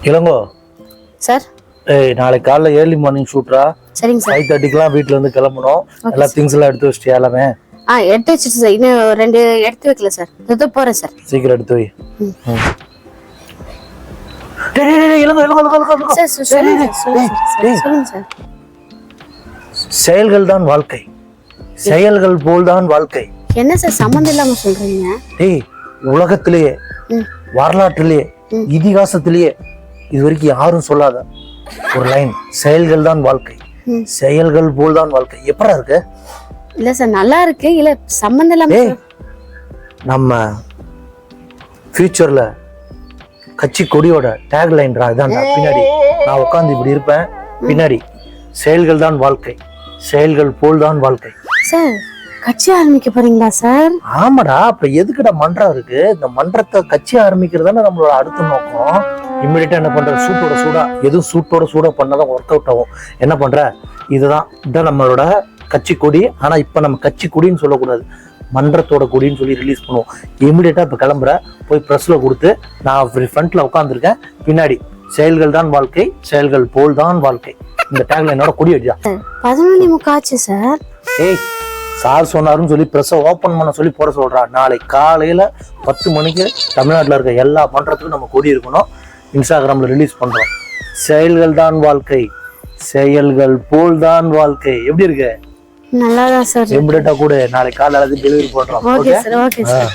Ilango sir. நாளைக்கு காலைல early morning ஷூட்ரா. சரிங்க சார். 5:30க்குலாம் வீட்ல இருந்து கிளம்பணும். எல்லா திங்ஸ் எல்லாம் எடுத்து வச்சிட்டியா எல்லாமே? எடுத்து வச்சிட்டு சார். இன்னும் 2 எடுத்து வைக்கல சார். இதோ போறேன் சார். சீக்கிரம் எடுத்து வை. சார் சொல்லுங்க சார். செயல்கள் தான் வாழ்க்கை, செயல்கள் போல்தான் வாழ்க்கை. என்ன சார் சம்மந்தம் இல்லாம சொல்றீங்க? உலகத்திலேயே வரலாற்றிலேயே இதிகாசத்திலேயே இது வரைக்கும் யாரும் சொல்லாத ஒரு லைன், செயல்கள் தான் வாழ்க்கை, செயல்கள் போல்தான் வாழ்க்கை. எப்படா இருக்கு? இல்ல சார் நல்லா இருக்கு. இல்ல சம்மந்தம் இல்லாம நம்ம ஃபியூச்சர்ல கட்சி கொடியோட டேக் லைன்ரா இதான். பின்னாடி நான் உட்காந்து இப்படி இருப்பேன், பின்னாடி செயல்கள் தான் வாழ்க்கை, செயல்கள் போல்தான் வாழ்க்கை. சார் கட்சி ஆரம்பிக்க போறீங்களா சார்? ஆமாடா. அப்ப எதுக்குடா மன்றம் இருக்கு? இந்த மன்றத்தை கட்சி ஆரம்பிக்கிறதானே நம்மளோட அடுத்த நோக்கம். இம்மிடியா என்ன பண்ற, சூட்டோட சூடா எதுவும் சூட்டோட சூடா பண்ணாதான் ஒர்க் அவுட் ஆகும். என்ன பண்ற, இதுதான் நம்மளோட கட்சி கொடி. ஆனா இப்ப நம்ம கட்சி கொடின்னு சொல்லக்கூடாது, மன்றத்தோட கொடின்னு சொல்லி ரிலீஸ் பண்ணுவோம். இமிடியேட்டா இப்ப கிளம்புற, போய் பிரஸ்ல கொடுத்து, நான் ஃப்ரண்ட்ல உட்காந்துருக்கேன், பின்னாடி செயல்கள் தான் வாழ்க்கை, செயல்கள் போல் தான் வாழ்க்கை. இந்த டேக்ல என்னோட கொடி அடியா. 11:45 ஆச்சு சார். சார் சொன்னாருன்னு சொல்லி பிரஸ்ஸை ஓப்பன் பண்ண சொல்லி போட சொல்றா. நாளை காலையில 10 மணிக்கு தமிழ்நாட்டில் இருக்க எல்லா மன்றத்துக்கும் நம்ம கொடி இருக்கணும். இன்ஸ்டாகிராம்ல ரிலீஸ் பண்றோம். செயல்கள் தான் வாழ்க்கை, செயல்கள் போல் தான் வாழ்க்கை. எப்படி இருக்கு? நல்லாதான் சார். இமிடியேட்டா கூட நாளை காலையில டெலிவரி பண்றோம். Okay sir.